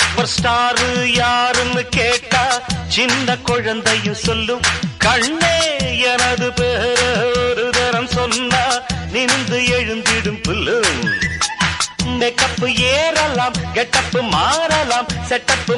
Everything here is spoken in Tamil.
சூப்பர் ஸ்டார் யாருன்னு கேட்டா சின்ன குழந்தையும் சொல்லும். கண்ணே எனது பேர ஒரு தரம் சொன்னா நின்று எழுந்திடும் புல்லும். மேக்கப் ஏறலாம், கெட்டப்பு மாறலாம், செட்டப்பு